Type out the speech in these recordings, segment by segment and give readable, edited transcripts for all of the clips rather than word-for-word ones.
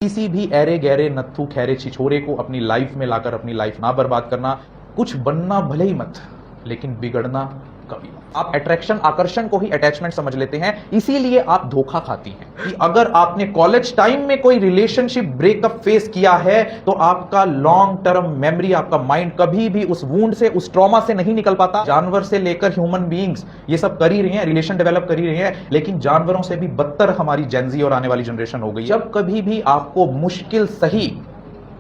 किसी भी ऐरे गहरे नत्थु खैरे छिछोरे को अपनी लाइफ में लाकर अपनी लाइफ ना बर्बाद करना। कुछ बनना भले ही मत, लेकिन बिगड़ना कभी मत। आप अट्रैक्शन आकर्षण को ही अटैचमेंट समझ लेते हैं, इसीलिए आप धोखा खाती हैं कि अगर आपने कॉलेज टाइम में कोई रिलेशनशिप ब्रेकअप फेस किया है तो आपका लॉन्ग टर्म मेमोरी, आपका माइंड कभी भी उस वुंड से, उस ट्रॉमा से नहीं निकल पाता। जानवर से लेकर ह्यूमन बीइंग्स ये सब कर ही रहे हैं, रिलेशन डेवलप कर ही रहे हैं, लेकिन जानवरों से भी बदतर हमारी जेनजी और आने वाली जनरेशन हो गई। जब कभी भी आपको मुश्किल सही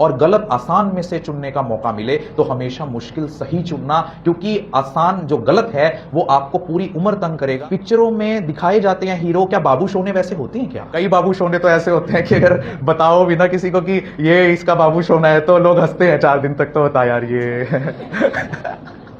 और गलत आसान में से चुनने का मौका मिले तो हमेशा मुश्किल सही चुनना, क्योंकि आसान जो गलत है वो आपको पूरी उम्र तंग करेगा। पिक्चरों में दिखाए जाते हैं हीरो, क्या बाबू सोने वैसे होते हैं क्या? कई बाबू सोने तो ऐसे होते हैं कि अगर बताओ भी ना किसी को कि ये इसका बाबू सोना है तो लोग हंसते हैं 4 दिन तक, तो बता यार ये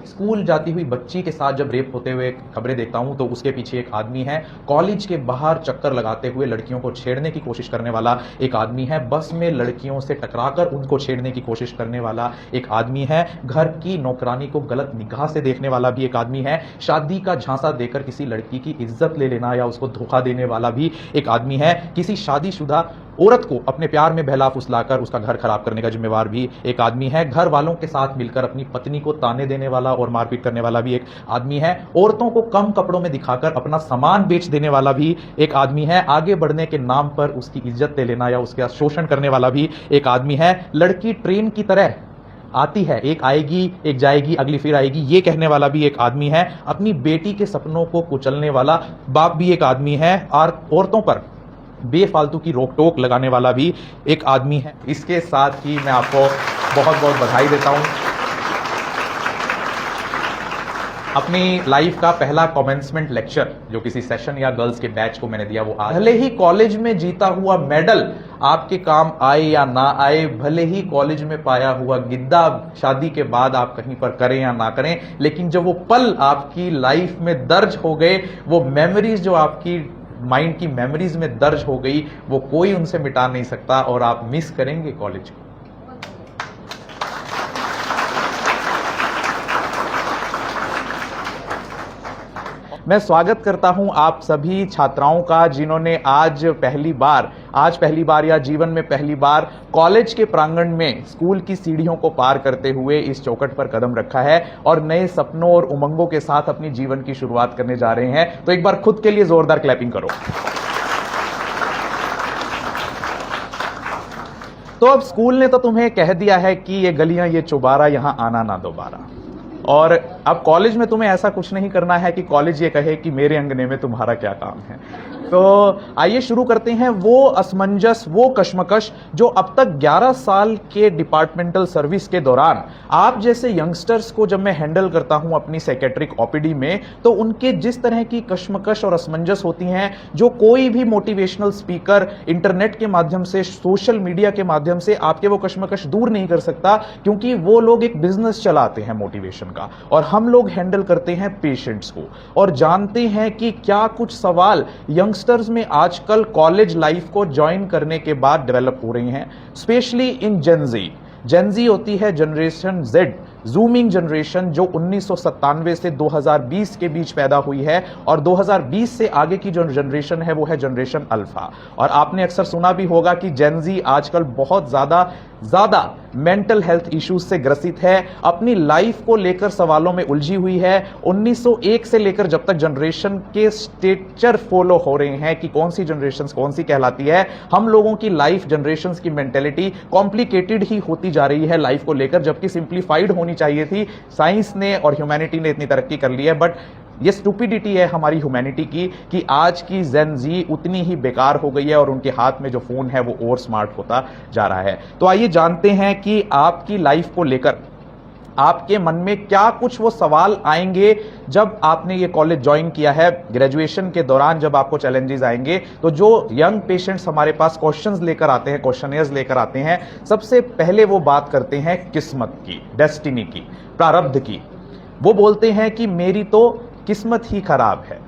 स्कूल जाती हुई बच्ची के साथ जब रेप होते हुए खबरें देखता हूं तो उसके पीछे एक आदमी है। कॉलेज के बाहर चक्कर लगाते हुए लड़कियों को छेड़ने की कोशिश करने वाला एक आदमी है। बस में लड़कियों से टकराकर उनको छेड़ने की कोशिश करने वाला एक आदमी है। घर की नौकरानी को गलत निगाह से देखने वाला भी एक आदमी है। शादी का झांसा देकर किसी लड़की की इज्जत ले लेना या उसको धोखा देने वाला भी एक आदमी है। किसी शादीशुदा औरत को अपने प्यार में बहला फुसलाकर उसका घर खराब करने का जिम्मेवार भी एक आदमी है। घर वालों के साथ मिलकर अपनी पत्नी को ताने देने वाला और मारपीट करने वाला भी एक आदमी है। औरतों को कम कपड़ों में दिखाकर अपना सामान बेच देने वाला भी एक आदमी है। आगे बढ़ने के नाम पर उसकी इज्जत ले लेना या उसका शोषण करने वाला भी एक आदमी है। लड़की ट्रेन की तरह आती है, एक आएगी एक जाएगी अगली फिर आएगी, ये कहने वाला भी एक आदमी है। अपनी बेटी के सपनों को कुचलने वाला बाप भी एक आदमी है। और औरतों पर बेफालतू की रोक टोक लगाने वाला भी एक आदमी है। इसके साथ ही मैं आपको बहुत बहुत बधाई देता हूं। अपनी लाइफ का पहला कमेंसमेंट लेक्चर जो किसी सेशन या गर्ल्स के बैच को मैंने दिया वो आज। भले ही कॉलेज में जीता हुआ मेडल आपके काम आए या ना आए, भले ही कॉलेज में पाया हुआ गिद्दा शादी के बाद आप कहीं पर करें या ना करें, लेकिन जब वो पल आपकी लाइफ में दर्ज हो गए, वो मेमोरीज जो आपकी माइंड की मेमोरीज में दर्ज हो गई, वो कोई उनसे मिटा नहीं सकता और आप मिस करेंगे कॉलेज को। मैं स्वागत करता हूं आप सभी छात्राओं का जिन्होंने आज पहली बार या जीवन में पहली बार कॉलेज के प्रांगण में स्कूल की सीढ़ियों को पार करते हुए इस चौखट पर कदम रखा है और नए सपनों और उमंगों के साथ अपनी जीवन की शुरुआत करने जा रहे हैं। तो एक बार खुद के लिए जोरदार क्लैपिंग करो। तो अब स्कूल ने तो तुम्हें कह दिया है कि ये गलियां ये चौबारा, यहां आना ना दोबारा। और अब कॉलेज में तुम्हें ऐसा कुछ नहीं करना है कि कॉलेज ये कहे कि मेरे अंगने में तुम्हारा क्या काम है। तो आइए शुरू करते हैं वो असमंजस, वो कश्मकश जो अब तक 11 साल के डिपार्टमेंटल सर्विस के दौरान आप जैसे यंगस्टर्स को जब मैं हैंडल करता हूं अपनी साइकेट्रिक ओपीडी में, तो उनके जिस तरह की कश्मकश और असमंजस होती हैं, जो कोई भी मोटिवेशनल स्पीकर इंटरनेट के माध्यम से, सोशल मीडिया के माध्यम से आपके वो कश्मकश दूर नहीं कर सकता, क्योंकि वो लोग एक बिजनेस चलाते हैं मोटिवेशन का, और हम लोग हैंडल करते हैं पेशेंट्स को और जानते हैं कि क्या कुछ सवाल यंगस्टर्स में आजकल कॉलेज लाइफ को ज्वाइन करने के बाद डेवलप हो रही हैं, स्पेशली इन जेनजी। जेनजी होती है जनरेशन जेड, जूमिंग जनरेशन, जो 1997 से 2020 के बीच पैदा हुई है, और 2020 से आगे की जो जनरेशन है वो है जनरेशन अल्फा। और आपने अक्सर सुना भी होगा कि जेनजी आजकल बहुत ज्यादा मेंटल हेल्थ इश्यूज से ग्रसित है, अपनी लाइफ को लेकर सवालों में उलझी हुई है। 1901 से लेकर जब तक जनरेशन के स्ट्रक्चर फॉलो हो रहे हैं कि कौन सी जनरेशन कौन सी कहलाती है, हम लोगों की लाइफ, जनरेशन की मेंटेलिटी कॉम्प्लिकेटेड ही होती जा रही है लाइफ को लेकर, जबकि सिंप्लीफाइड होनी चाहिए थी। साइंस ने और ह्यूमैनिटी ने इतनी तरक्की कर ली है, बट ये स्टूपिडिटी है हमारी ह्यूमैनिटी की कि आज की जेन जी उतनी ही बेकार हो गई है और उनके हाथ में जो फोन है वो और स्मार्ट होता जा रहा है। तो आइए जानते हैं कि आपकी लाइफ को लेकर आपके मन में क्या कुछ वो सवाल आएंगे जब आपने ये कॉलेज ज्वाइन किया है। ग्रेजुएशन के दौरान जब आपको चैलेंजेस आएंगे, तो जो यंग पेशेंट्स हमारे पास क्वेश्चंस लेकर आते हैं, क्वेश्चनियर्स लेकर आते हैं, सबसे पहले वो बात करते हैं किस्मत की, डेस्टिनी की, प्रारब्ध की। वो बोलते हैं कि मेरी तो किस्मत ही खराब है,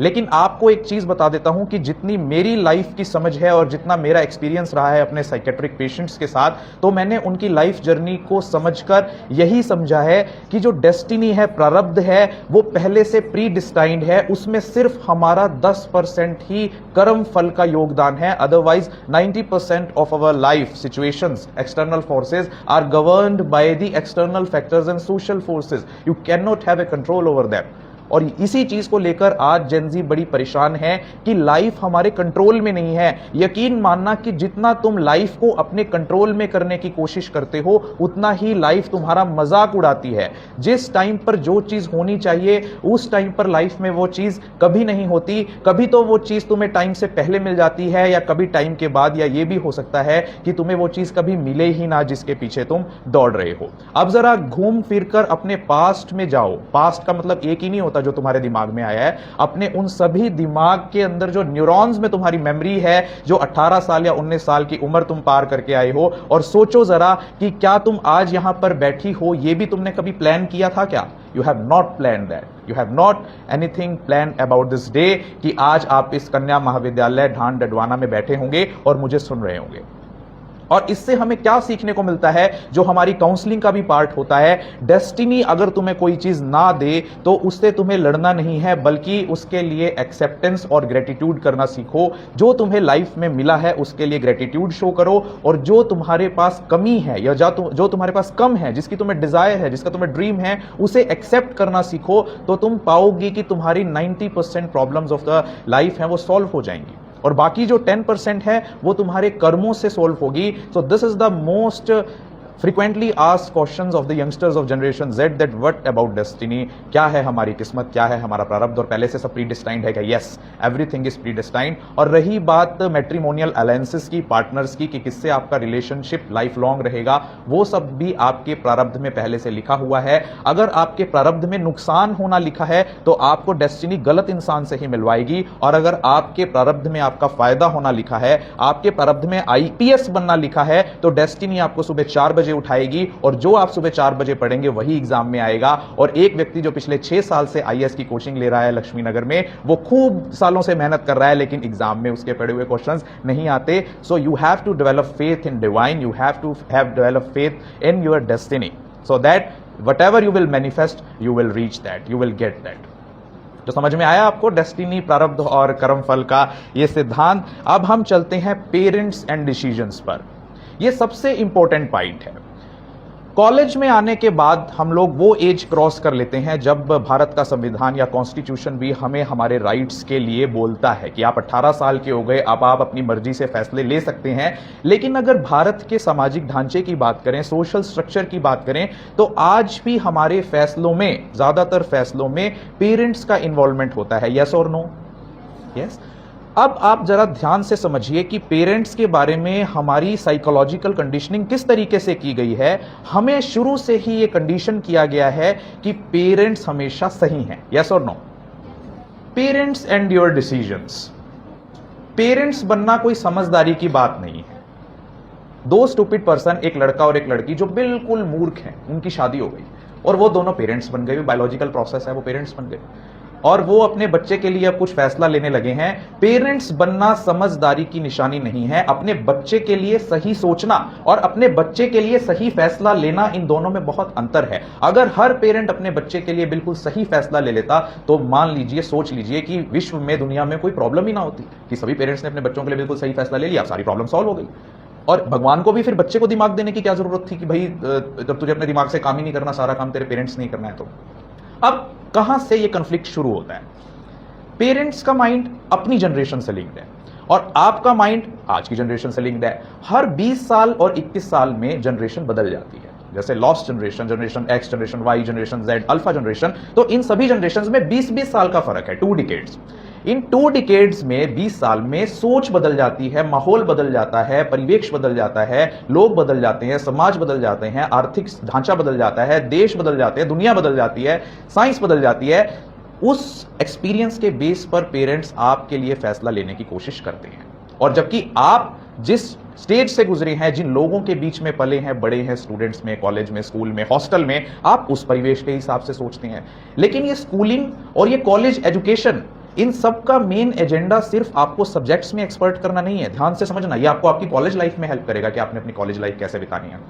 लेकिन आपको एक चीज बता देता हूं कि जितनी मेरी लाइफ की समझ है और जितना मेरा एक्सपीरियंस रहा है अपने साइकेट्रिक पेशेंट्स के साथ, तो मैंने उनकी लाइफ जर्नी को समझकर यही समझा है कि जो डेस्टिनी है, प्रारब्ध है, वो पहले से प्री डिस्टाइंड है। उसमें सिर्फ हमारा 10% ही कर्म फल का योगदान है। Otherwise 90% of our life situations, external forces are governed by the external factors and social forces. You can not have a control over that. और इसी चीज को लेकर आज जेनजी बड़ी परेशान है कि लाइफ हमारे कंट्रोल में नहीं है। यकीन मानना कि जितना तुम लाइफ को अपने कंट्रोल में करने की कोशिश करते हो, उतना ही लाइफ तुम्हारा मजाक उड़ाती है। जिस टाइम पर जो चीज होनी चाहिए उस टाइम पर लाइफ में वो चीज कभी नहीं होती। कभी तो वो चीज तुम्हें टाइम से पहले मिल जाती है या कभी टाइम के बाद, या ये भी हो सकता है कि तुम्हें वो चीज कभी मिले ही ना जिसके पीछे तुम दौड़ रहे हो। अब जरा घूम फिरकर अपने पास्ट में जाओ। पास्ट का मतलब एक ही नहीं होता जो तुम्हारे दिमाग में आया है, अपने उन सभी दिमाग के अंदर जो न्यूरॉन्स में तुम्हारी मेमोरी है, जो 18 साल या 19 साल की उम्र तुम पार करके आए हो, और सोचो जरा कि क्या तुम आज यहां पर बैठी हो ये भी तुमने कभी प्लान किया था क्या? You have not plan that. You have not anything plan about this day कि आज आप इस कन्या महाविद्यालय ढांड डडवाना में बैठे होंगे और मुझे सुन रहे होंगे। और इससे हमें क्या सीखने को मिलता है, जो हमारी काउंसलिंग का भी पार्ट होता है। डेस्टिनी अगर तुम्हें कोई चीज ना दे तो उससे तुम्हें लड़ना नहीं है, बल्कि उसके लिए एक्सेप्टेंस और ग्रेटिट्यूड करना सीखो। जो तुम्हें लाइफ में मिला है उसके लिए ग्रेटिट्यूड शो करो, और जो तुम्हारे पास कमी है या जो तुम्हारे पास कम है, जिसकी तुम्हें डिजायर है, जिसका तुम्हें ड्रीम है, उसे एक्सेप्ट करना सीखो। तो तुम पाओगी कि तुम्हारी 90% प्रॉब्लम्स ऑफ द लाइफ है वो सॉल्व हो जाएंगी, और बाकी जो 10% है वो तुम्हारे कर्मों से सोल्व होगी। So this is the most frequently asked questions of the youngsters of generation Z, that what about destiny? क्या है हमारी किस्मत, क्या है हमारा प्रारब्ध, और पहले से सब प्रीडिस्टाइंड है क्या? Yes, everything is predestined. और रही बात मैट्रिमोनियल अलायंसेस की, पार्टनर्स की, कि किससे आपका रिलेशनशिप लाइफ लॉन्ग रहेगा, वो सब भी आपके प्रारब्ध में पहले से लिखा हुआ है। अगर आपके प्रारब्ध में नुकसान होना लिखा है तो आपको डेस्टिनी गलत इंसान से ही मिलवाएगी, और अगर आपके प्रारब्ध में आपका फायदा होना लिखा है, आपके प्रारब्ध में IPS बनना लिखा है, तो डेस्टिनी आपको सुबह 4 बजे उठाएगी, और जो आप सुबह 4 बजे पढ़ेंगे वही एग्जाम में आएगा। और एक व्यक्ति जो पिछले 6 साल से IAS की कोचिंग ले रहा है लक्ष्मीनगर में, वो खूब सालों से मेहनत कर रहा है, लेकिन एग्जाम में उसके पढ़े हुए क्वेश्चंस नहीं आते। So you have to develop faith in divine, you have to have develop faith in your destiny, so that whatever you will manifest, you will reach that, you will get that। तो समझ में आया आपको destiny, प्रारब्ध और कर्म फल का ये सिद्धांत। अब हम चलते हैं पेरेंट्स एंड डिसीजंस पर। ये सबसे इंपॉर्टेंट पॉइंट है। कॉलेज में आने के बाद हम लोग वो एज क्रॉस कर लेते हैं जब भारत का संविधान या कॉन्स्टिट्यूशन भी हमें हमारे राइट्स के लिए बोलता है कि आप 18 साल के हो गए, अब आप अपनी मर्जी से फैसले ले सकते हैं। लेकिन अगर भारत के सामाजिक ढांचे की बात करें, सोशल स्ट्रक्चर की बात करें, तो आज भी हमारे फैसलों में, ज्यादातर फैसलों में पेरेंट्स का इन्वॉल्वमेंट होता है। यस और नो? यस। अब आप जरा ध्यान से समझिए कि पेरेंट्स के बारे में हमारी साइकोलॉजिकल कंडीशनिंग किस तरीके से की गई है। हमें शुरू से ही ये कंडीशन किया गया है कि पेरेंट्स हमेशा सही हैं। यस और no? Parents and your decisions. Parents बनना कोई समझदारी की बात नहीं है। 2 स्टूपिड पर्सन, एक लड़का और एक लड़की जो बिल्कुल मूर्ख हैं, उनकी शादी हो गई और वो दोनों पेरेंट्स बन गए। बायोलॉजिकल प्रोसेस है, वो पेरेंट्स बन गए और वो अपने बच्चे के लिए अब कुछ फैसला लेने लगे हैं। पेरेंट्स बनना समझदारी की निशानी नहीं है। अपने बच्चे के लिए सही सोचना और अपने बच्चे के लिए सही फैसला लेना, इन दोनों में बहुत अंतर है। अगर हर पेरेंट अपने बच्चे के लिए बिल्कुल सही फैसला ले लेता तो मान लीजिए, सोच लीजिए कि विश्व में, दुनिया में कोई प्रॉब्लम ही ना होती, कि सभी पेरेंट्स ने अपने बच्चों के लिए बिल्कुल सही फैसला ले लिया, सारी प्रॉब्लम सॉल्व हो गई। और भगवान को भी फिर बच्चे को दिमाग देने की क्या जरूरत थी कि भाई जब तुझे अपने दिमाग से काम ही नहीं करना, सारा काम तेरे पेरेंट्स नहीं करना है। तो अब कहां से ये कॉन्फ्लिक्ट शुरू होता है? पेरेंट्स का माइंड अपनी जनरेशन से लिंक्ड है और आपका माइंड आज की जनरेशन से लिंक्ड है। हर 20 साल और 21 साल में जनरेशन बदल जाती है। जैसे lost generation, generation X, generation Y, generation Z, alpha generation, तो इन सभी जनरेशन में 20-20 साल का फर्क है, 2 डिकेड्स। इन 2 डिकेड्स में 20 साल में सोच बदल जाती है, माहौल बदल जाता है, परिवेश बदल जाता है, लोग बदल जाते हैं, समाज बदल जाते हैं, आर्थिक ढांचा बदल जाता है, देश बदल जाते हैं, दुनिया बदल जाती है, साइंस बदल जाती है। उस एक्सपीरियंस के बेस पर पेरेंट्स आपके लिए फैसला लेने की कोशिश करते हैं। और जबकि आप जिस स्टेज से गुजरे हैं, जिन लोगों के बीच में पले हैं, बड़े हैं, स्टूडेंट्स में, कॉलेज में, स्कूल में, हॉस्टल में, आप उस परिवेश के हिसाब से सोचते हैं। लेकिन ये स्कूलिंग और ये कॉलेज एजुकेशन, इन सब का मेन एजेंडा सिर्फ आपको सब्जेक्ट्स में एक्सपर्ट करना नहीं है, ध्यान से समझना, ये आपको आपकी कॉलेज लाइफ में हेल्प करेगा कि आपने अपनी कॉलेज लाइफ कैसे बितानी है।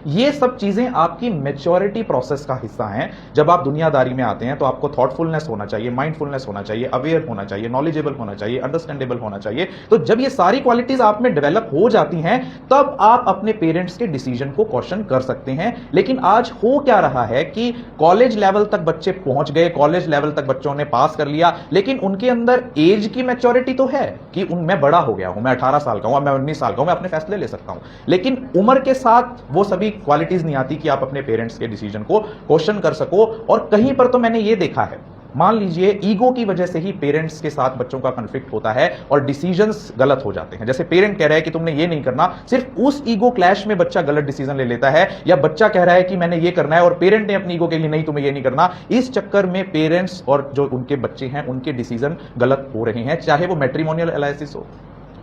ये सब चीजें आपकी मैच्योरिटी प्रोसेस का हिस्सा हैं। जब आप दुनियादारी में आते हैं तो आपको थॉटफुलनेस होना चाहिए, माइंडफुलनेस होना चाहिए, अवेयर होना चाहिए, नॉलेजेबल होना चाहिए, अंडरस्टैंडेबल होना चाहिए। तो जब ये सारी क्वालिटीज आप में डेवलप हो जाती हैं तब आप अपने पेरेंट्स के डिसीजन को क्वेश्चन कर सकते हैं। लेकिन आज हो क्या रहा है कि कॉलेज लेवल तक बच्चे पहुंच गए, कॉलेज लेवल तक बच्चों ने पास कर लिया, लेकिन उनके अंदर एज की मैच्योरिटी तो है कि मैं बड़ा हो गया हूं, मैं 18 साल का हूं, मैं 19 साल का हूं, मैं अपने फैसले ले सकता हूं, लेकिन उम्र के साथ वो सभी क्वालिटीज नहीं आती कि आप अपने पेरेंट्स के डिसीजन को क्वेश्चन कर सको। और कहीं पर तो मैंने ये देखा है, मान लीजिए ईगो की वजह से ही पेरेंट्स के साथ बच्चों का कॉन्फ्लिक्ट होता है और डिसीजंस गलत हो जाते हैं। जैसे पेरेंट कह रहा है कि तुमने ये नहीं करना, सिर्फ उस ईगो क्लैश में बच्चा गलत डिसीजन ले लेता है, या बच्चा कह रहा है कि मैंने ये करना है और पेरेंट ने अपनी ईगो के लिए नहीं तुम्हें ये नहीं करना, इस चक्कर में पेरेंट्स और जो उनके बच्चे हैं उनके डिसीजन गलत हो रहे हैं। चाहे वो मैट्रिमोनियल एलायसिस हो,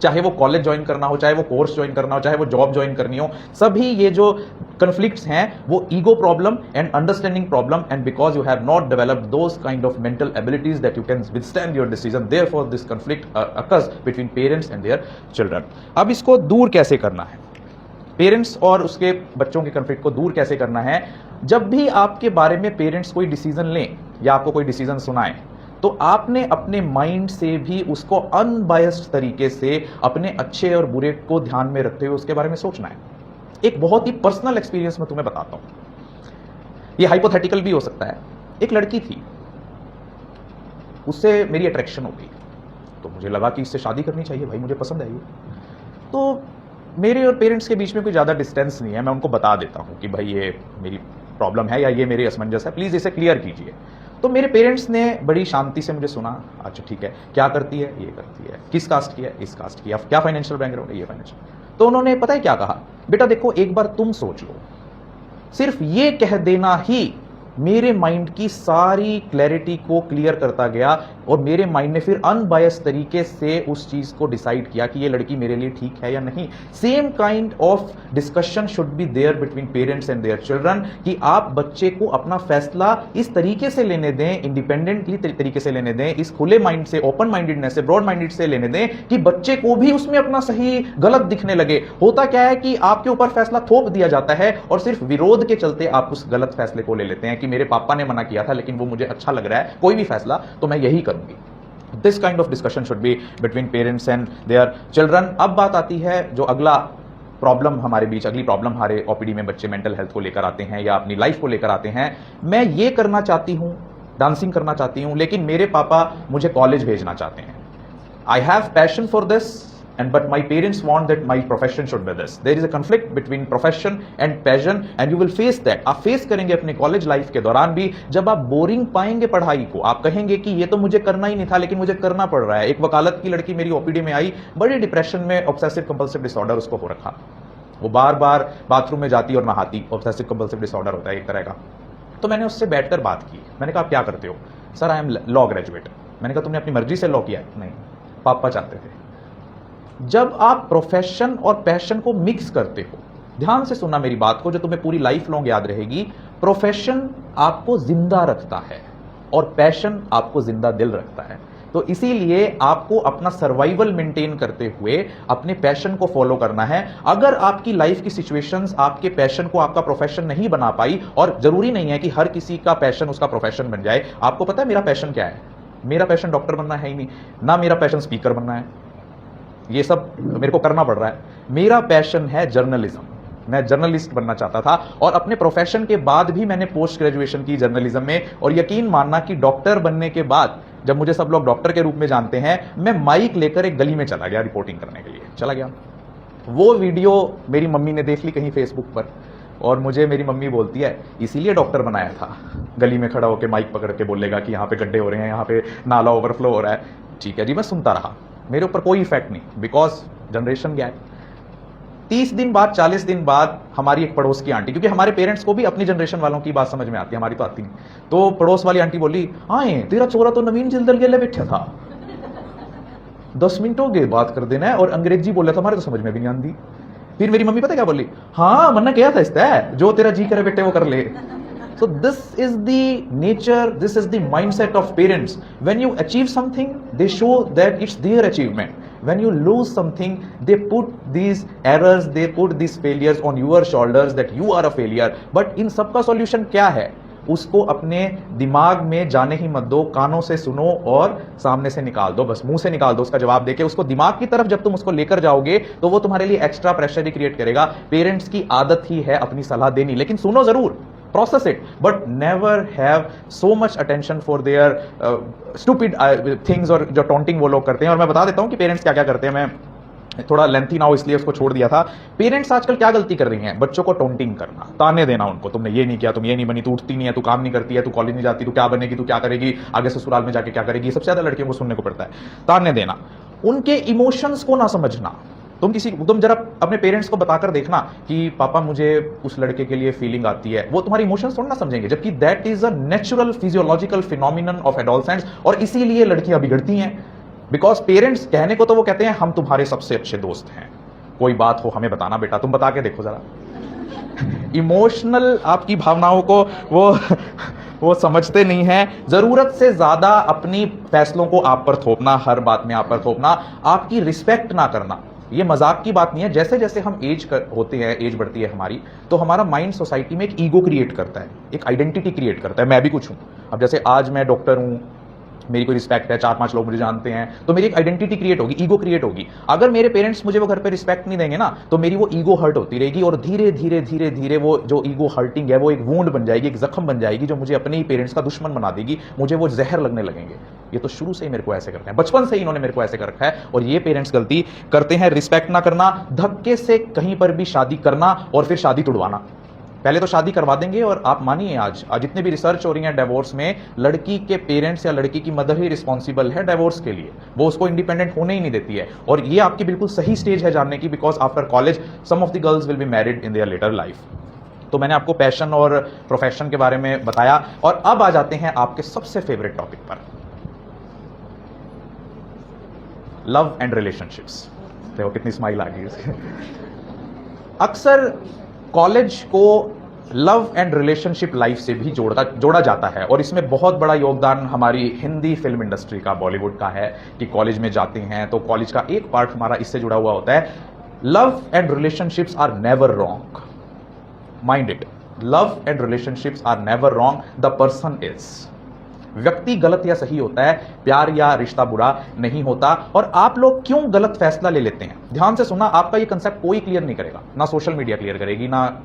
चाहे वो कॉलेज ज्वाइन करना हो, चाहे वो कोर्स ज्वाइन करना हो, चाहे वो जॉब ज्वाइन करनी हो, सभी ये जो कन्फ्लिक्ट्स हैं वो ego problem and understanding problem, and because you have not developed those kind of mental abilities that you can withstand your decision, therefore this conflict occurs between parents and their children. अब इसको दूर कैसे करना है, parents और उसके बच्चों के कन्फ्लिक्ट को दूर कैसे करना है? जब भी आपके बारे में पेरेंट्स कोई डिसीजन लें या आपको कोई डिसीजन सुनाएं तो आपने अपने माइंड से भी उसको अनबायस्ड तरीके से अपने अच्छे और बुरे को ध्यान में रखते हुए उसके बारे में सोचना है। एक बहुत ही पर्सनल एक्सपीरियंस मैं तुम्हें बताता हूं, ये हाइपोथेटिकल भी हो सकता है। एक लड़की थी, उससे मेरी अट्रैक्शन हो गई, तो मुझे लगा कि इससे शादी करनी चाहिए, भाई मुझे पसंद है ये। तो मेरे और पेरेंट्स के बीच में कोई ज़्यादा डिस्टेंस नहीं है, मैं उनको बता देता हूँ कि भाई ये मेरी प्रॉब्लम है या ये मेरी असमंजस है, प्लीज़ इसे क्लियर कीजिए। तो मेरे पेरेंट्स ने बड़ी शांति से मुझे सुना, अच्छा ठीक है, क्या करती है, ये करती है, किस कास्ट की है, इस कास्ट की, क्या फाइनेंशियल बैकग्राउंड है, ये फाइनेंशियल। तो उन्होंने पता है क्या कहा, बेटा देखो एक बार तुम सोच लो, सिर्फ ये कह देना ही मेरे माइंड की सारी क्लैरिटी को क्लियर करता गया और मेरे माइंड ने फिर अनबायस्ड तरीके से उस चीज को डिसाइड किया कि ये लड़की मेरे लिए ठीक है या नहीं। Same kind of discussion should be there between parents and their children, कि आप बच्चे को अपना फैसला इस तरीके से लेने दें, इंडिपेंडेंटली तरीके से लेने दें, इस खुले माइंड से, ओपन माइंडेडनेस से, ब्रॉड माइंडेड से लेने दें कि बच्चे को भी उसमें अपना सही गलत दिखने लगे। होता क्या है कि आपके ऊपर फैसला थोप दिया जाता है और सिर्फ विरोध के चलते आप उस गलत फैसले को ले लेते हैं कि मेरे पापा ने मना किया था लेकिन वो मुझे अच्छा लग रहा है, कोई भी फैसला तो मैं यही करूंगी। This kind of discussion should be between parents and their children. अब बात आती है जो अगला प्रॉब्लम हमारे बीच, अगली प्रॉब्लम हमारे ओपीडी में बच्चे मेंटल हेल्थ को लेकर आते हैं या अपनी लाइफ को लेकर आते हैं। मैं ये करना चाहती हूं, डांसिंग करना चाहती हूं, लेकिन मेरे पापा मुझे कॉलेज भेजना चाहते हैं। I have passion for this and but my parents want that my profession should be this. There is a conflict between profession and passion and you will face that. आप फेस करेंगे अपने college life के दौरान भी, जब आप boring पाएंगे पढ़ाई को, आप कहेंगे कि ये तो मुझे करना ही नहीं था लेकिन मुझे करना पड़ रहा है। एक वकालत की लड़की मेरी ओपीडी में आई, बड़ी डिप्रेशन में, ऑब्सेसिव कंपल्सिव डिसऑर्डर उसको हो रखा, वो बार बार बाथरूम में जाती और नहाती, ऑब्सेसिव कंपल्सिव डिसऑर्डर होता है एक तरह का। तो मैंने उससे बैठकर बात की, मैंने कहा आप क्या करते हो? Sir I am law graduate. मैंने कहा तुमने अपनी मर्जी से लॉ किया? नहीं, पापा चाहते थे। जब आप प्रोफेशन और पैशन को मिक्स करते हो, ध्यान से सुनना मेरी बात को जो तुम्हें पूरी लाइफ लॉन्ग याद रहेगी, प्रोफेशन आपको जिंदा रखता है और पैशन आपको जिंदा दिल रखता है। तो इसीलिए आपको अपना सर्वाइवल मेंटेन करते हुए अपने पैशन को फॉलो करना है। अगर आपकी लाइफ की सिचुएशंस आपके पैशन को आपका प्रोफेशन नहीं बना पाई, और जरूरी नहीं है कि हर किसी का पैशन उसका प्रोफेशन बन जाए। आपको पता है मेरा पैशन क्या है? मेरा पैशन डॉक्टर बनना है ही नहीं, ना मेरा पैशन स्पीकर बनना है, ये सब मेरे को करना पड़ रहा है। मेरा पैशन है जर्नलिज्म, मैं जर्नलिस्ट बनना चाहता था और अपने प्रोफेशन के बाद भी मैंने पोस्ट ग्रेजुएशन की जर्नलिज्म में। और यकीन मानना कि डॉक्टर बनने के बाद जब मुझे सब लोग डॉक्टर के रूप में जानते हैं, मैं माइक लेकर एक गली में चला गया, रिपोर्टिंग करने के लिए चला गया। वो वीडियो मेरी मम्मी ने देख ली कहीं फेसबुक पर और मुझे मेरी मम्मी बोलती है इसीलिए डॉक्टर बनाया था, गली में खड़ा होकर माइक पकड़ के बोलेगा कि यहाँ पे गड्ढे हो रहे हैं, यहाँ पे नाला ओवरफ्लो हो रहा है। ठीक है जी, मैं सुनता रहा, मेरे ऊपर कोई इफेक्ट नहीं, बिकॉज जनरेशन गैप। 30 दिन बाद, 40 दिन बाद हमारी एक पड़ोस की आंटी, क्योंकि हमारे पेरेंट्स को भी अपनी जनरेशन वालों की बात समझ में आती है, हमारी तो आती नहीं, तो पड़ोस वाली आंटी बोली आए तेरा चोरा तो नवीन जिंदल के लिए बैठा था, 10 मिनटों के बात कर देना है, और अंग्रेजी बोला था हमारे तो समझ में भी नहीं आती। फिर मेरी मम्मी पता क्या बोली, हाँ मन्ना क्या था इसका, जो तेरा जी करे बेटे वो कर ले। So this is the nature, this is the mindset of parents. When you achieve something, they show that it's their achievement. When you lose something, they put these errors, they put these failures on your shoulders that you are a failure. But इन सबका solution क्या है? उसको अपने दिमाग में जाने ही मत दो, कानों से सुनो और सामने से निकाल दो, बस मुंह से निकाल दो उसका जवाब देके। उसको दिमाग की तरफ जब तुम उसको लेकर जाओगे तो वो तुम्हारे लिए एक्स्ट्रा प्रेशर ही क्रिएट करेगा। पेरेंट्स की आदत ही है अपनी सलाह देनी, लेकिन सुनो जरूर, process it, but never have so much attention for their stupid things और जो taunting वो लोग करते हैं। और मैं बता देता हूं कि पेरेंट्स क्या क्या करते हैं, मैं थोड़ा लेंथी ना हो इसलिए उसको छोड़ दिया था। पेरेंट्स आजकल क्या गलती कर रही हैं? बच्चों को टोंटिंग करना, ताने देना उनको, तुमने ये नहीं किया, तुम ये नहीं बनी, तू उठती नहीं है, तू काम नहीं करती है, तू कॉलेज नहीं जाती, तू क्या बनेगी, तू क्या करेगी, आगे ससुराल में जाके क्या करेगी। सबसे ज्यादा लड़कियों को सुनने को पड़ता है ताने देना, उनके इमोशंस को ना समझना। तुम जरा अपने पेरेंट्स को बताकर देखना कि पापा मुझे उस लड़के के लिए फीलिंग आती है, वो तुम्हारी इमोशंस थोड़ा ना समझेंगे, जबकि that is a natural physiological phenomenon of adolescents. और इसीलिए लड़कियां बिगड़ती हैं, बिकॉज पेरेंट्स कहने को तो वो कहते हैं हम तुम्हारे सबसे अच्छे दोस्त हैं, कोई बात हो हमें बताना बेटा, तुम बता के देखो जरा। इमोशनल आपकी भावनाओं को वो समझते नहीं है। जरूरत से ज्यादा अपनी फैसलों को आप पर थोपना, हर बात में आप पर थोपना, आपकी रिस्पेक्ट ना करना, ये मजाक की बात नहीं है। जैसे जैसे हम होते हैं, एज बढ़ती है हमारी, तो हमारा माइंड सोसाइटी में एक ईगो क्रिएट करता है, एक आइडेंटिटी क्रिएट करता है, मैं भी कुछ हूं। अब जैसे आज मैं डॉक्टर हूं, मेरी कोई रिस्पेक्ट है, 4-5 लोग मुझे जानते हैं, तो मेरी एक आइडेंटिटी क्रिएट होगी, ईगो क्रिएट होगी। अगर मेरे पेरेंट्स मुझे वो घर पे रिस्पेक्ट नहीं देंगे ना, तो मेरी वो ईगो हर्ट होती रहेगी, और धीरे धीरे धीरे धीरे वो जो ईगो हर्टिंग है वो एक वूंड बन जाएगी, एक जख्म बन जाएगी, जो मुझे अपने ही पेरेंट्स का दुश्मन बना देगी, मुझे वो जहर लगने लगेंगे। ये तो शुरू से ही मेरे को ऐसे करते हैं, बचपन से ही इन्होंने मेरे को ऐसे कर रखा है। और ये पेरेंट्स गलती करते हैं, रिस्पेक्ट ना करना, धक्के से कहीं पर भी शादी करना और फिर शादी तुड़वाना। पहले तो शादी करवा देंगे, और आप मानिए आज जितने भी रिसर्च हो रही है डिवोर्स में, लड़की के पेरेंट्स या लड़की की मदर ही रिस्पॉन्सिबल है डिवोर्स के लिए, वो उसको इंडिपेंडेंट होने ही नहीं देती है। और ये आपकी बिल्कुल सही स्टेज है जानने की, because after college some of the girls will be married in their later life. तो मैंने आपको पैशन और प्रोफेशन के बारे में बताया, और अब आ जाते हैं आपके सबसे फेवरेट टॉपिक पर, लव एंड रिलेशनशिप्स। देखो कितनी स्माइल आ गई। अक्सर कॉलेज को लव एंड रिलेशनशिप लाइफ से भी जोड़ा जाता है, और इसमें बहुत बड़ा योगदान हमारी हिंदी फिल्म इंडस्ट्री का, बॉलीवुड का है कि कॉलेज में जाते हैं तो कॉलेज का एक पार्ट हमारा इससे जुड़ा हुआ होता है। Love and relationships are never wrong, mind it, love and relationships are never wrong, the person is. व्यक्ति गलत या सही होता है, प्यार या रिश्ता बुरा नहीं होता। और आप लोग क्यों गलत फैसला ले लेते हैं, ध्यान से सुनना, आपका ये कंसेप्ट कोई क्लियर नहीं करेगा, ना सोशल मीडिया क्लियर करेगी, ना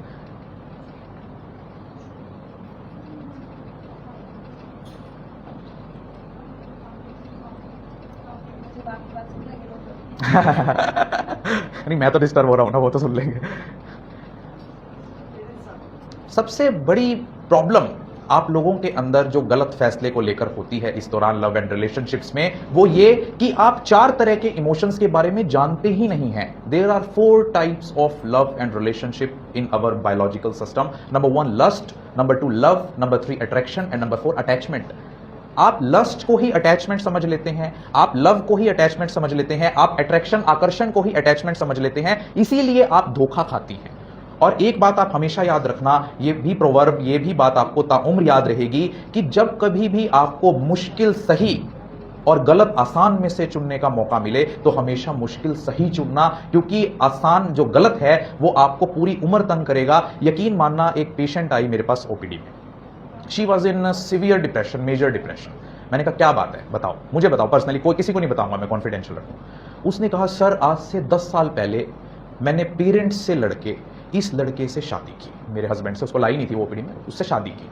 नहीं मैं तो डिस्टर्ब हो रहा हूं ना, वो तो सुन लेंगे। सबसे बड़ी प्रॉब्लम आप लोगों के अंदर जो गलत फैसले को लेकर होती है इस दौरान लव एंड रिलेशनशिप्स में, वो ये कि आप 4 तरह के इमोशंस के बारे में जानते ही नहीं हैं। There are 4 types of love and relationship in our biological system. Number 1 lust, number 2 love, number 3 attraction, and number 4 attachment. आप लस्ट को ही अटैचमेंट समझ लेते हैं, आप लव को ही अटैचमेंट समझ लेते हैं, आप अट्रैक्शन, आकर्षण को ही अटैचमेंट समझ लेते हैं, इसीलिए आप धोखा खाती हैं। और एक बात आप हमेशा याद रखना, ये भी प्रोवर्ब, ये भी बात आपको ताउम्र याद रहेगी कि जब कभी भी आपको मुश्किल सही और गलत आसान में से चुनने का मौका मिले, तो हमेशा मुश्किल सही चुनना, क्योंकि आसान जो गलत है वो आपको पूरी उम्र तंग करेगा। यकीन मानना, एक पेशेंट आई मेरे पास ओपीडी में, she was in severe depression, major depression. मैंने कहा क्या बात है, बताओ, मुझे बताओ पर्सनली, कोई किसी को नहीं बताऊंगा, मैं कॉन्फिडेंशियल रखूं। उसने कहा सर आज से 10 साल पहले मैंने पेरेंट्स से लड़के इस लड़के से शादी की, मेरे हस्बैंड से, उसको लाई नहीं थी वो ओपीडी में, उससे शादी की।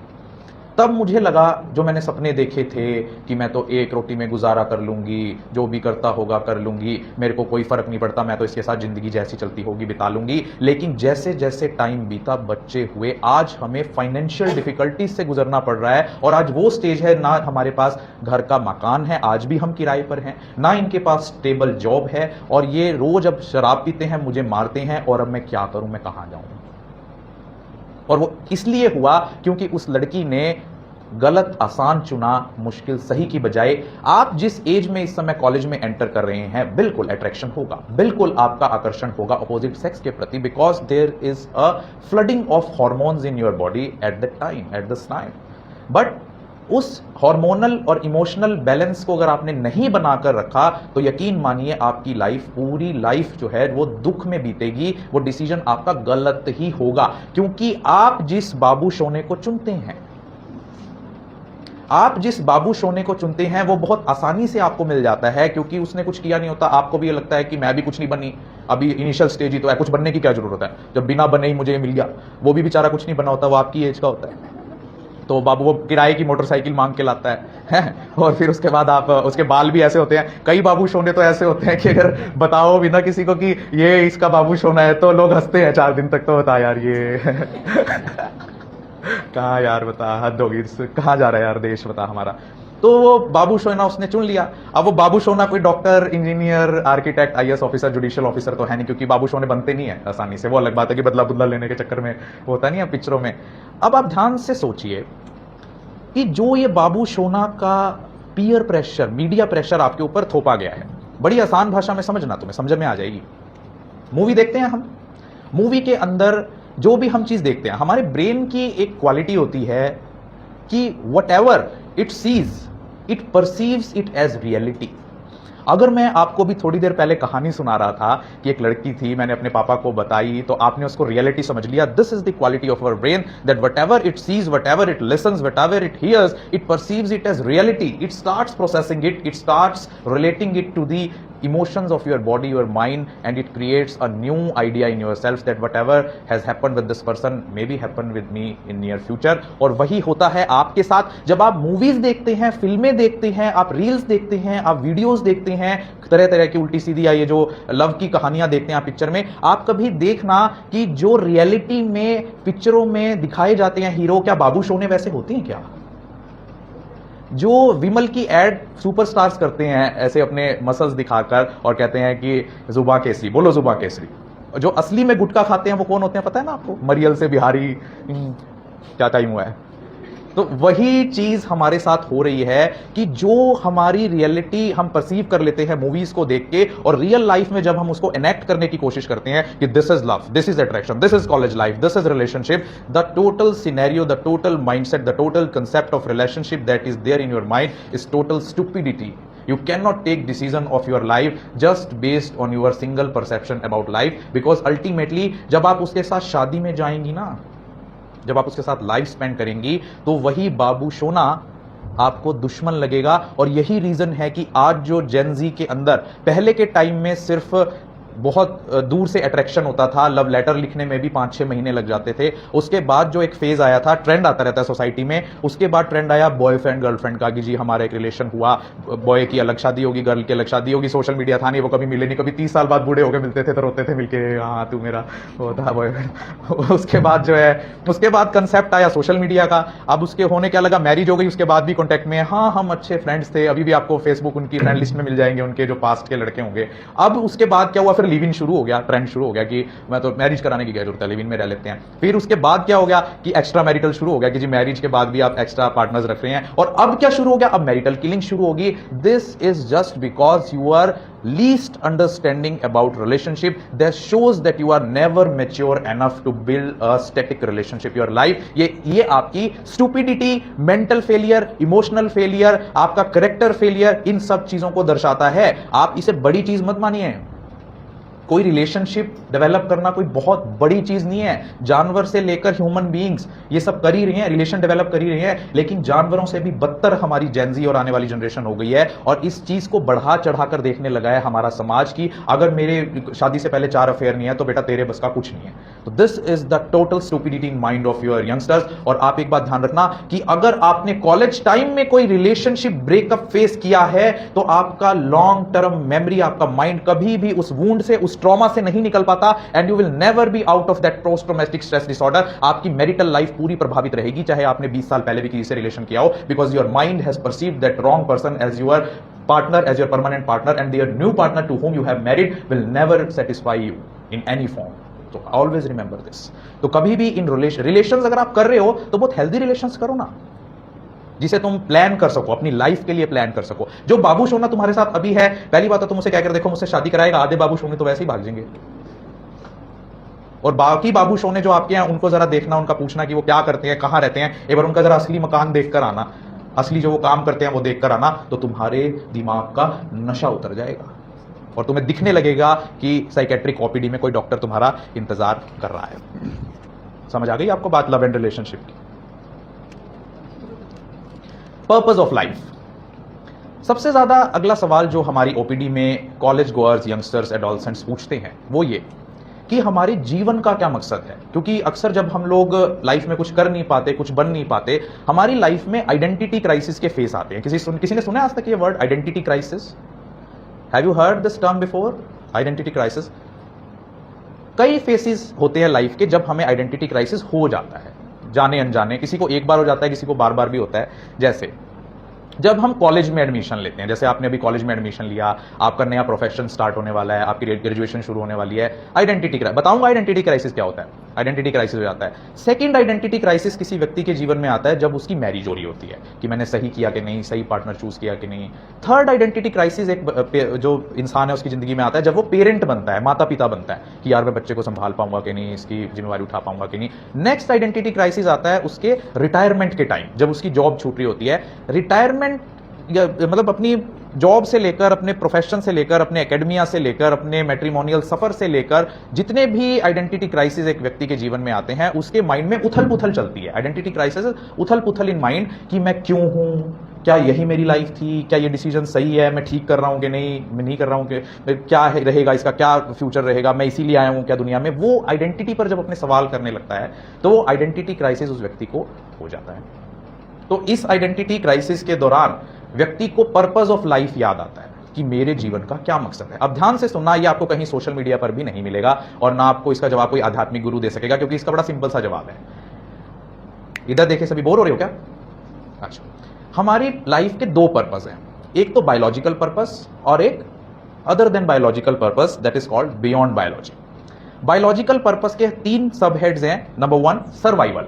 तब मुझे लगा जो मैंने सपने देखे थे कि मैं तो एक रोटी में गुजारा कर लूंगी, जो भी करता होगा कर लूंगी, मेरे को कोई फर्क नहीं पड़ता, मैं तो इसके साथ जिंदगी जैसी चलती होगी बिता लूंगी। लेकिन जैसे जैसे टाइम बीता, बच्चे हुए, आज हमें फाइनेंशियल डिफिकल्टीज से गुजरना पड़ रहा है, और आज वो स्टेज है ना हमारे पास घर का मकान है, आज भी हम किराए पर हैं, ना इनके पास स्टेबल जॉब है, और ये रोज अब शराब पीते हैं, मुझे मारते हैं, और अब मैं क्या करूं, मैं कहां जाऊं। और वो इसलिए हुआ क्योंकि उस लड़की ने गलत आसान चुना, मुश्किल सही की बजाय। आप जिस एज में इस समय कॉलेज में एंटर कर रहे हैं, बिल्कुल अट्रैक्शन होगा, बिल्कुल आपका आकर्षण होगा अपोजिट सेक्स के प्रति, because there is a flooding of hormones in your body at this time. But उस हार्मोनल और इमोशनल बैलेंस को अगर आपने नहीं बनाकर रखा तो यकीन मानिए आपकी लाइफ, पूरी लाइफ जो है वो दुख में बीतेगी, वो डिसीजन आपका गलत ही होगा। क्योंकि आप जिस बाबू सोने को चुनते हैं, आप जिस बाबू सोने को चुनते हैं वो बहुत आसानी से आपको मिल जाता है, क्योंकि उसने कुछ किया नहीं होता। आपको भी लगता है कि मैं भी कुछ नहीं बनी, अभी इनिशियल स्टेज ही तो है, कुछ बनने की क्या जरूरत है, जब बिना बने ही मुझे मिल गया। वो भी बेचारा कुछ नहीं बना होता, वो आपकी एज का होता है, तो बाबू वो किराए की मोटरसाइकिल मांग के लाता है? और फिर उसके बाद आप, उसके बाल भी ऐसे होते हैं, कई बाबू सोने तो ऐसे होते हैं कि अगर बताओ भी ना किसी को कि ये इसका बाबू सोना है तो लोग हंसते हैं 4 दिन तक। तो बता यार ये कहाँ यार, बता हद होगी, कहाँ जा रहा है यार देश, बता हमारा। तो वो बाबू सोना उसने चुन लिया। अब वो बाबू सोना कोई doctor, engineer, architect, IAS officer, judicial officer तो है नहीं, क्योंकि बाबू सोने बनते नहीं है आसानी से। वो अलग बात है कि बदला बुदला लेने के चक्कर में होता नहीं है पिक्चरों में। अब आप ध्यान से सोचिए कि जो ये बाबू सोना का पीयर प्रेशर, मीडिया प्रेशर आपके ऊपर थोपा गया है, बड़ी आसान भाषा में समझना, तुम्हें समझ में आ जाएगी। मूवी देखते हैं हम, मूवी के अंदर जो भी हम चीज देखते हैं, हमारे ब्रेन की एक क्वालिटी होती है कि whatever it sees, it perceives it as reality. अगर मैं आपको भी थोड़ी देर पहले कहानी सुना रहा था कि एक लड़की थी, मैंने अपने पापा को बताई तो आपने उसको रियलिटी समझ लिया। This is the quality of our brain, that whatever it sees, whatever it listens, whatever it hears, it perceives it as reality. It starts processing it, it starts relating it to the emotions of your body, your mind, and it creates a new idea in yourself that whatever has happened with this person may be happen with me in near future। और वही होता है आपके साथ जब आप movies देखते हैं, फिल्में देखते हैं, आप रील्स देखते हैं, आप वीडियोस देखते हैं, तरह तरह की उल्टी सीधी या ये जो लव की कहानियां देखते हैं आप पिक्चर में। आप कभी देखना कि जो रियलिटी में पिक्चरों में दिखाए जाते हैं हीरो, क्या बाबू सोने वैसे होते हैं क्या? जो विमल की एड सुपरस्टार्स करते हैं ऐसे अपने मसल्स दिखाकर और कहते हैं कि जुबा केसरी, बोलो जुबा केसरी, जो असली में गुटखा खाते हैं वो कौन होते हैं पता है ना आपको? मरियल से बिहारी, क्या टाइम हुआ है। तो वही चीज हमारे साथ हो रही है कि जो हमारी रियलिटी हम परसीव कर लेते हैं मूवीज को देख के, और रियल लाइफ में जब हम उसको एनेक्ट करने की कोशिश करते हैं कि this is love, this is attraction, this is college life, this is relationship, the total scenario, the total mindset, the total concept of relationship that is there in your mind is total stupidity. You cannot take decision of your life just based on your single perception about life, because ultimately जब आप उसके साथ शादी में जाएंगी ना, जब आप उसके साथ लाइफ स्पेंड करेंगी, तो वही बाबू सोना आपको दुश्मन लगेगा। और यही रीजन है कि आज जो जेनजी के अंदर, पहले के टाइम में सिर्फ बहुत दूर से अट्रैक्शन होता था, लव लेटर लिखने में भी 5-6 महीने लग जाते थे। उसके बाद जो एक फेज आया था, ट्रेंड आता रहता है सोसाइटी में, उसके बाद ट्रेंड आया बॉयफ्रेंड गर्लफ्रेंड का, कि जी हमारा एक रिलेशन हुआ, बॉय की अलग शादी होगी, गर्ल की अलग शादी होगी। सोशल मीडिया था नहीं, वो कभी मिले नहीं, कभी 30 साल बाद बूढ़े होकर मिलते थे तो रोते थे मिलके, हाँ तू मेरा वो था बॉयफ्रेंड। उसके बाद जो है, उसके बाद कंसेप्ट आया सोशल मीडिया का। अब उसके होने क्या लगा, मैरिज हो गई, उसके बाद भी कॉन्टेक्ट में, हाँ हम अच्छे फ्रेंड्स थे, अभी भी आपको फेसबुक उनकी फ्रेंड लिस्ट में मिल जाएंगे, उनके जो पास्ट के लड़के होंगे। अब उसके बाद क्या हुआ, फिर लिव इन शुरू हो गया, ट्रेंड शुरू हो गया कि मैं तो मैरिज कराने की क्या जरूरत है, लिव इन में रह लेते हैं। फिर उसके बाद क्या हो गया कि एक्स्ट्रा मैरिटल शुरू हो गया, कि जी मैरिज के बाद भी आप एक्स्ट्रा पार्टनर्स रख रहे हैं। और अब क्या शुरू हो गया, अब मैरिटल किलिंग शुरू होगी। This is just because you are least understanding about relationship that shows that you are never mature enough to build a static relationship your life। ये आपकी stupidity, mental failure, emotional failure, आपका character failure, इन सब चीजों को दर्शाता है। आप इसे बड़ी चीज मत मानिए। कोई रिलेशनशिप डेवलप करना कोई बहुत बड़ी चीज नहीं है। जानवर से लेकर ह्यूमन बीइंग्स ये सब कर ही रहे हैं, रिलेशन डेवलप कर ही रहे हैं, लेकिन जानवरों से भी बदतर हमारी जेनजी और आने वाली जनरेशन हो गई है। और इस चीज को बढ़ा चढ़ाकर देखने लगा है हमारा समाज की, अगर मेरे शादी से पहले 4 अफेयर नहीं है तो बेटा तेरे बस का कुछ नहीं है। तो this is the total stupidity in mind of your youngsters. और आप एक बात ध्यान रखना कि अगर आपने कॉलेज टाइम में कोई रिलेशनशिप ब्रेकअप फेस किया है तो आपका लॉन्ग टर्म मेमोरी, आपका माइंड कभी भी उस वुंड से, उस ट्रॉमा से नहीं निकल पाता, and you will never be out of that post traumatic stress disorder. आपकी मैरिटल लाइफ पूरी प्रभावित रहेगी, चाहे आपने 20 साल पहले भी किसी से रिलेशन किया हो, because your mind has perceived that wrong person as your partner, as your permanent partner, and their new partner to whom you have married will never satisfy you in any form। तो always remember this। तो कभी भी इन relations अगर आप कर रहे हो तो बहुत हेल्दी रिलेशंस करो ना। जिसे तुम प्लान कर सको, अपनी लाइफ के लिए प्लान कर सको। जो बाबू सोना तुम्हारे साथ अभी है, पहली बात तो तुम उसे क्या कर, देखो मुझसे शादी कराएगा, आधे बाबू सोने तो वैसे ही भाग जाएंगे, और बाकी बाबू सोने जो आपके हैं उनको जरा देखना, उनका पूछना कि वो क्या करते हैं, कहां रहते हैं, एक बार उनका जरा असली मकान देखकर आना, असली जो वो काम करते हैं वो देखकर आना, तो तुम्हारे दिमाग का नशा उतर जाएगा और तुम्हें दिखने लगेगा कि साइकेट्रिक ओपीडी में कोई डॉक्टर तुम्हारा इंतजार कर रहा है। समझ आ गई आपको बात लव एंड रिलेशनशिप की? Purpose of life. सबसे ज्यादा अगला सवाल जो हमारी ओपीडी में कॉलेज गोअर्स, यंगस्टर्स, एडोलसेंट्स पूछते हैं वो ये कि हमारे जीवन का क्या मकसद है। क्योंकि अक्सर जब हम लोग लाइफ में कुछ कर नहीं पाते, कुछ बन नहीं पाते, हमारी लाइफ में आइडेंटिटी क्राइसिस के फेस आते हैं। किसी ने सुना आज तक ये word identity crisis? Have you heard this term before? Identity crisis. कई फेसेस होते हैं लाइफ के जब हमें आइडेंटिटी क्राइसिस हो जाता है, जाने अनजाने। किसी को एक बार हो जाता है, किसी को बार बार भी होता है। जैसे जब हम कॉलेज में एडमिशन लेते हैं, जैसे आपने अभी कॉलेज में एडमिशन लिया, आपका नया प्रोफेशन स्टार्ट होने वाला है, आपकी ग्रेजुएशन शुरू होने वाली है, आइडेंटिटी बताऊंगा आइडेंटिटी क्राइसिस क्या होता है। आइडेंटिटी क्राइसिस हो जाता है। सेकंड आइडेंटिटी क्राइसिस किसी व्यक्ति के जीवन में आता है जब उसकी मैरिज हो रही होती है कि मैंने सही किया कि नहीं, सही पार्टनर चूज किया कि नहीं। थर्ड आइडेंटिटी क्राइसिस एक जो इंसान है उसकी जिंदगी में आता है जब वो पेरेंट बनता है, माता पिता बनता है कि यार मैं बच्चे को संभाल पाऊंगा कि नहीं, इसकी जिम्मेवारी उठा पाऊंगा कि नहीं। नेक्स्ट आइडेंटिटी क्राइसिस आता है उसके रिटायरमेंट के टाइम, जब उसकी जॉब छूट रही होती है। रिटायरमेंट मतलब अपनी जॉब से लेकर, अपने प्रोफेशन से लेकर, अपने एकेडमिया से लेकर, अपने मैट्रिमोनियल सफर से लेकर, जितने भी आइडेंटिटी क्राइसिस एक व्यक्ति के जीवन में आते हैं उसके माइंड में उथल पुथल चलती है। आइडेंटिटी क्राइसिस, उथल पुथल इन माइंड कि मैं क्यों हूं, क्या यही मेरी लाइफ थी, क्या ये डिसीजन सही है, मैं ठीक कर रहा हूं कि नहीं, मैं नहीं कर रहा हूं कि क्या रहेगा, इसका क्या फ्यूचर रहेगा, मैं इसीलिए आया हूं क्या दुनिया में। वो आइडेंटिटी पर जब अपने सवाल करने लगता है तो वो आइडेंटिटी क्राइसिस उस व्यक्ति को हो जाता है। तो इस आइडेंटिटी क्राइसिस के दौरान व्यक्ति को पर्पस ऑफ लाइफ याद आता है कि मेरे जीवन का क्या मकसद है। अब ध्यान से सुनना, ये आपको कहीं सोशल मीडिया पर भी नहीं मिलेगा और ना आपको इसका जवाब कोई आध्यात्मिक गुरु दे सकेगा, क्योंकि इसका बड़ा सिंपल सा जवाब है। इधर देखे, सभी बोर हो रहे हो क्या? अच्छा, हमारी लाइफ के दो पर्पस हैं, एक तो बायोलॉजिकल पर्पस और एक other than biological purpose, that is called beyond biology. Biological purpose के 3 सब हेड्स हैं। Number 1 survival.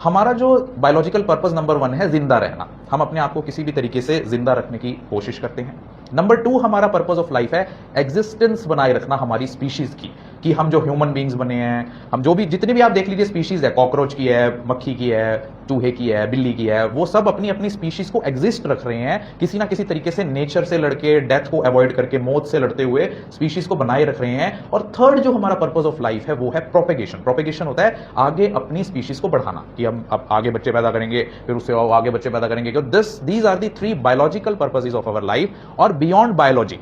हमारा जो बायोलॉजिकल पर्पस नंबर 1 है जिंदा रहना, हम अपने आप को किसी भी तरीके से जिंदा रखने की कोशिश करते हैं। नंबर 2 हमारा पर्पस ऑफ लाइफ है एग्जिस्टेंस बनाए रखना हमारी स्पीशीज की, कि हम जो ह्यूमन बींग्स बने हैं, हम जो भी जितने भी आप देख लीजिए स्पीशीज है, कॉकरोच की है, मक्खी की है, चूहे की है, बिल्ली की है, वो सब अपनी अपनी स्पीशीज को एग्जिस्ट रख रहे हैं किसी ना किसी तरीके से, नेचर से लड़के, डेथ को अवॉइड करके, मौत से लड़ते हुए स्पीशीज को बनाए रख रहे हैं। और थर्ड जो हमारा पर्पस ऑफ लाइफ है वो है प्रोपेगेशन। प्रोपेगेशन होता है आगे अपनी स्पीशीज को बढ़ाना, कि हम अब आगे बच्चे पैदा करेंगे, फिर उससे आगे बच्चे पैदा करेंगे। These are the 3 biological purposes of our life. और बियॉन्ड बायोलॉजी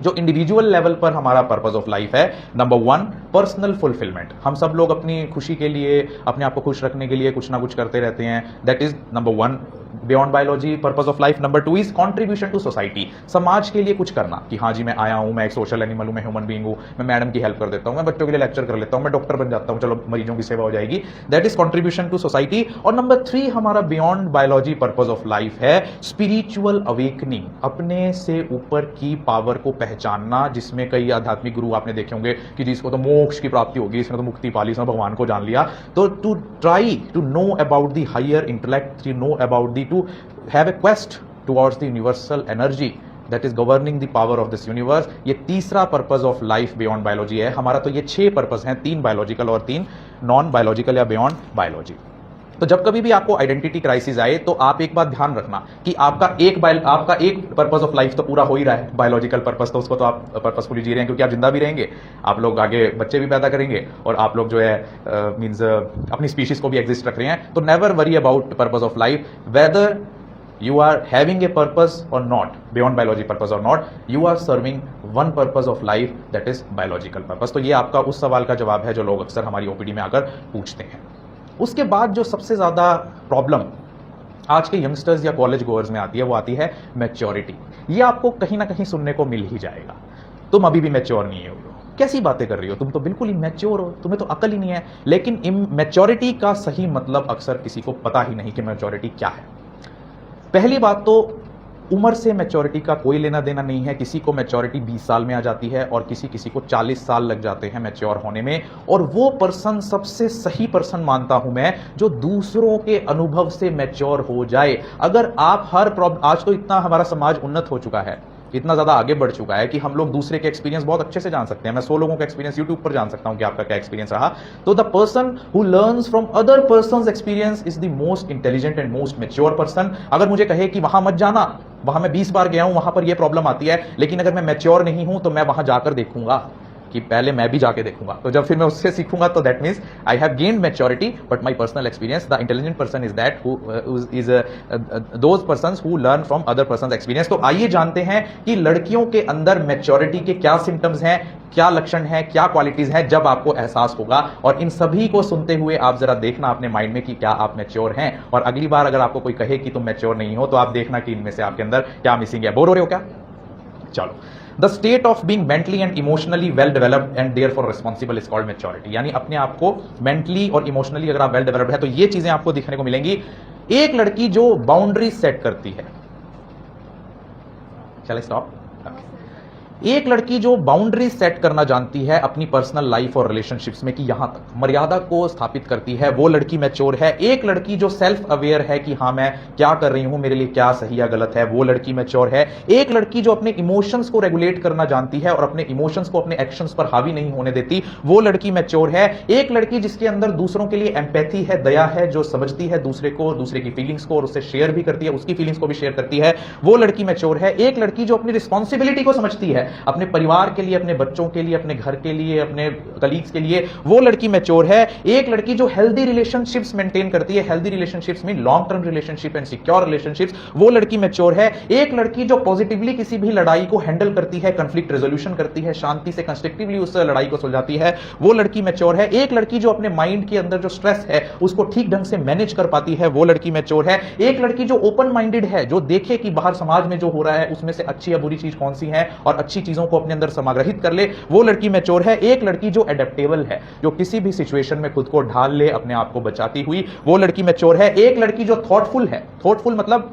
जो इंडिविजुअल लेवल पर हमारा पर्पस ऑफ लाइफ है, नंबर 1 पर्सनल फुलफिलमेंट। हम सब लोग अपनी खुशी के लिए, अपने आप को खुश रखने के लिए कुछ ना कुछ करते रहते हैं, that is number 1 beyond biology purpose of life. Number 2 is contribution to society, समाज के लिए कुछ करना, कि हाँ जी मैं आया हूं, मैं एक सोशल एनिमल हूं, मैं ह्यूमन बीइंग हूं, मैं मैडम की हेल्प कर देता हूं, मैं बच्चों के लिए लेक्चर कर लेता हूं, मैं डॉक्टर बन जाता हूं, चलो मरीजों की सेवा हो जाएगी, that is contribution to society. और नंबर 3 हमारा beyond biology purpose of life है स्पिरिचुअल अवेकनिंग, अपने से ऊपर की पावर को पहचानना, जिसमें कई आध्यात्मिक गुरु आपने देखे होंगे कि जिसको तो मोक्ष की प्राप्ति होगी, इसने तो मुक्ति पा ली, इसने भगवान को जान लिया। तो to try to know about the higher intellect, to know about the, to have a quest towards the universal energy that is governing the power of this universe, ये तीसरा purpose of life beyond biology है हमारा। तो ये 6 purpose हैं, 3 biological और 3 non biological या beyond biology. तो जब कभी भी आपको आइडेंटिटी क्राइसिस आए तो आप एक बात ध्यान रखना कि आपका एक पर्पस ऑफ लाइफ तो पूरा हो ही रहा है, बायोलॉजिकल पर्पस, तो उसको तो आप पर्पसफुली जी रहे हैं, क्योंकि आप जिंदा भी रहेंगे, आप लोग आगे बच्चे भी पैदा करेंगे और आप लोग जो है मींस अपनी स्पीशीज को भी एग्जिस्ट रख रहे हैं। तो never worry about purpose of life, whether you are having a purpose or not, beyond biology purpose or not, you are serving one purpose of life, that is biological purpose। तो ये आपका उस सवाल का जवाब है जो लोग अक्सर हमारी ओपीडी में आकर पूछते हैं। उसके बाद जो सबसे ज्यादा प्रॉब्लम आज के यंगस्टर्स या कॉलेज गोअर्स में आती है वो आती है मैच्योरिटी। ये आपको कहीं ना कहीं सुनने को मिल ही जाएगा, तुम अभी भी मैच्योर नहीं हो, कैसी बातें कर रही हो, तुम तो बिल्कुल इमैच्योर हो, तुम्हें तो अकल ही नहीं है। लेकिन इमैच्योरिटी का सही मतलब अक्सर किसी को पता ही नहीं कि मैच्योरिटी क्या है। पहली बात तो उम्र से मैच्योरिटी का कोई लेना देना नहीं है। किसी को मैच्योरिटी 20 साल में आ जाती है और किसी को 40 साल लग जाते हैं मैच्योर होने में। और वो पर्सन सबसे सही पर्सन मानता हूं मैं जो दूसरों के अनुभव से मैच्योर हो जाए। अगर आप हर प्रॉब्लम, आज तो इतना हमारा समाज उन्नत हो चुका है, इतना ज्यादा आगे बढ़ चुका है कि हम लोग दूसरे के एक्सपीरियंस बहुत अच्छे से जान सकते हैं। मैं 100 लोगों का एक्सपीरियंस यूट्यूब पर जान सकता हूं कि आपका क्या एक्सपीरियंस रहा। तो the person who learns from other persons experience is the most intelligent and most mature person. अगर मुझे कहे कि वहां मत जाना, वहां मैं 20 बार गया हूं, वहां पर यह प्रॉब्लम आती है, लेकिन अगर मैं मैच्योर नहीं हूं तो मैं वहां जाकर देखूंगा कि पहले मैं भी जाके देखूंगा। तो जब फिर मैं उससे सीखूंगा तो that means I have gained maturity but my personal experience. The intelligent person is that who is those persons who learn from other persons experience. तो आइए जानते हैं कि लड़कियों के अंदर मैच्योरिटी के क्या सिम्टम्स हैं, क्या लक्षण है, क्या क्वालिटीज हैं, जब आपको एहसास होगा। और इन सभी को सुनते हुए आप जरा देखना अपने माइंड में कि क्या आप मैच्योर हैं। और अगली बार अगर आपको कोई कहे कि तुम मैच्योर नहीं हो तो आप देखना कि इनमें से आपके अंदर क्या मिसिंग है। बोर हो रहे हो क्या? चलो, the state of being mentally and emotionally well developed and therefore responsible is called maturity. यानी अपने आप को मेंटली और इमोशनली अगर आप वेल डेवलप्ड है तो ये चीजें आपको दिखने को मिलेंगी। एक लड़की जो बाउंड्री सेट करती है, चले स्टॉप। एक लड़की जो बाउंड्री सेट करना जानती है अपनी पर्सनल लाइफ और रिलेशनशिप्स में कि यहां तक, मर्यादा को स्थापित करती है, वो लड़की मैच्योर है। एक लड़की जो सेल्फ अवेयर है कि हां मैं क्या कर रही हूं, मेरे लिए क्या सही या गलत है, वो लड़की मैच्योर है। एक लड़की जो अपने इमोशंस को रेगुलेट करना जानती है और अपने इमोशंस को अपने एक्शंस पर हावी नहीं होने देती, वो लड़की मैच्योर है। एक लड़की जिसके अंदर दूसरों के लिए एम्पैथी है, दया है, जो समझती है दूसरे को, दूसरे की फीलिंग्स को और उससे शेयर भी करती है, उसकी फीलिंग्स को भी शेयर करती है, वो लड़की मैच्योर है। एक लड़की जो अपनी रिस्पॉन्सिबिलिटी को समझती है अपने परिवार के लिए, अपने बच्चों के लिए, अपने घर के लिए, अपने कलीग्स के लिए, वो लड़की मैच्योर है। एक लड़की जो हेल्दी रिलेशनशिप्स मेंटेन करती है, हेल्दी रिलेशनशिप्स में long term relationship and secure relationships, वो लड़की मैच्योर है। एक लड़की जो पॉजिटिवली किसी भी लड़ाई को हैंडल करती है, कंफ्लिक्ट रेजोल्यूशन करती है, शांति से कंस्ट्रक्टिवली उस लड़ाई को सुलझाती है, वो लड़की मैच्योर है। एक लड़की जो अपने माइंड के अंदर जो स्ट्रेस है उसको ठीक ढंग से मैनेज कर पाती है, वो लड़की मैच्योर है। एक लड़की जो ओपन माइंडेड है, जो देखे कि बाहर समाज में जो हो रहा है उसमें से अच्छी या बुरी चीज कौन सी है और अच्छी चीजों को अपने अंदर समाग्रहित कर ले, वो लड़की मैच्योर है। एक लड़की जो एडेप्टेबल है, जो किसी भी सिचुएशन में खुद को ढाल ले अपने आप को बचाती हुई, वो लड़की मैच्योर है। एक लड़की जो थॉटफुल है, थॉटफुल मतलब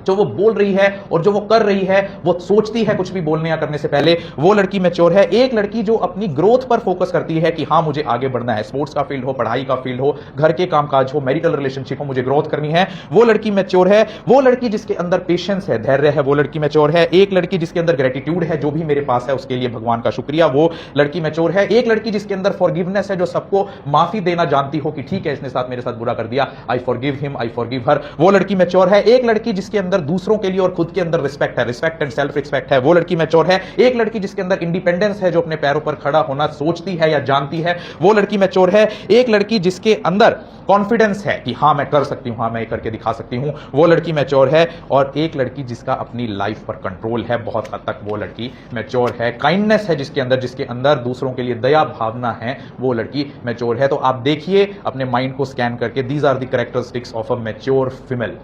जो वो बोल रही है और जो वो कर रही है वो सोचती है कुछ भी बोलने या करने से पहले, वो लड़की मैच्योर है। एक लड़की जो अपनी ग्रोथ पर फोकस करती है कि हां मुझे आगे बढ़ना है, स्पोर्ट्स का फील्ड हो, पढ़ाई का फील्ड हो, घर के कामकाज हो, मैरिटल रिलेशनशिप हो, मुझे ग्रोथ करनी है, वो लड़की मैच्योर है। वो लड़की जिसके अंदर पेशेंस है, धैर्य है, वो लड़की मैच्योर है। एक लड़की जिसके अंदर ग्रेटिट्यूड है, जो भी मेरे पास है उसके लिए भगवान का शुक्रिया, वो लड़की मैच्योर है। एक लड़की जिसके अंदर फॉरगिवनेस है, जो सबको माफी देना जानती हो कि ठीक है इसने साथ मेरे साथ बुरा कर दिया, I forgive him, I forgive हर, वो लड़की मैच्योर है। एक लड़की जिसके अंदर दूसरों के लिए और खुद के अंदर रिस्पेक्ट है, रिस्पेक्ट एंड सेल्फ रिस्पेक्ट है, वो लड़की मैच्योर है। एक लड़की जिसके अंदर इंडिपेंडेंस है, जो अपने पैरों पर खड़ा होना सोचती है या जानती है, वो लड़की मैच्योर है। एक लड़की जिसके अंदर कॉन्फिडेंस है कि हां मैं कर सकती हूं, हां मैं करके दिखा सकती हूं, वो लड़की मैच्योर है। और एक लड़की जिसका अपनी लाइफ पर कंट्रोल है बहुत हद तक, वो लड़की मैच्योर है। काइंडनेस है जिसके अंदर दूसरों के लिए दया भावना है, वो लड़की मैच्योर है। तो आप देखिए अपने माइंड को स्कैन करके, these are the characteristics of a mature female.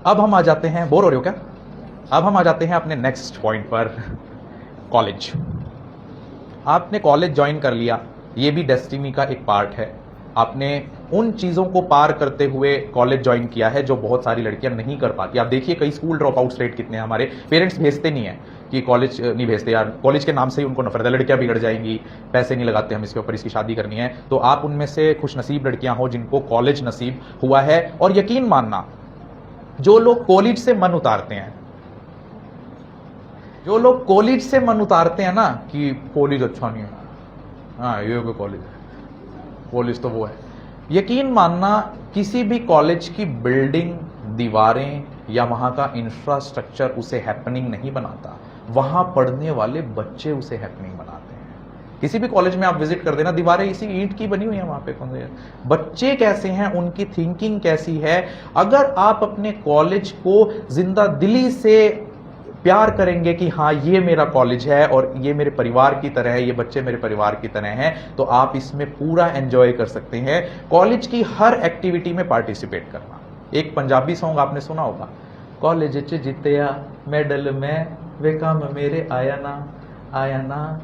अब हम आ जाते हैं, बोर हो रहे हो क्या? अब हम आ जाते हैं अपने नेक्स्ट पॉइंट पर, कॉलेज। आपने कॉलेज ज्वाइन कर लिया, ये भी डेस्टिनी का एक पार्ट है। आपने उन चीजों को पार करते हुए कॉलेज ज्वाइन किया है जो बहुत सारी लड़कियां नहीं कर पाती। आप देखिए कई स्कूल ड्रॉप आउट रेट कितने हैं, हमारे पेरेंट्स भेजते नहीं है कि कॉलेज नहीं भेजते यार, कॉलेज के नाम से ही उनको नफरत है, लड़कियां बिगड़ जाएंगी, पैसे नहीं लगाते हम इसके ऊपर, इसकी शादी करनी है। तो आप उनमें से खुशनसीब लड़कियां हो जिनको कॉलेज नसीब हुआ है। और यकीन मानना, जो लोग कॉलेज से मन उतारते हैं, जो लोग कॉलेज से मन उतारते हैं ना कि कॉलेज अच्छा नहीं है, हाँ ये कॉलेज है, कॉलेज तो वो है, यकीन मानना किसी भी कॉलेज की बिल्डिंग, दीवारें या वहां का इंफ्रास्ट्रक्चर उसे हैपनिंग नहीं बनाता, वहां पढ़ने वाले बच्चे उसे हैपनिंग बनाते हैं। किसी भी कॉलेज में आप विजिट कर देना, दीवारें इसी ईंट की बनी हुई है, वहां पे कौन से बच्चे कैसे हैं, उनकी थिंकिंग कैसी है। अगर आप अपने कॉलेज को जिंदा दिली से प्यार करेंगे कि हाँ ये मेरा कॉलेज है और ये मेरे परिवार की तरह है, ये बच्चे मेरे परिवार की तरह हैं, तो आप इसमें पूरा एंजॉय कर सकते हैं। कॉलेज की हर एक्टिविटी में पार्टिसिपेट करना। एक पंजाबी सॉन्ग आपने सुना होगा, कॉलेज च जितया मेडल में वे काम मेरे आया ना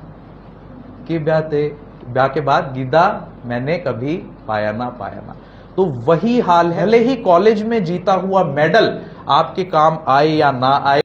कि ब्याह के बाद गिद्दा मैंने कभी पाया ना। तो वही हाल है, भले ही कॉलेज में जीता हुआ मेडल आपके काम आए या ना आए।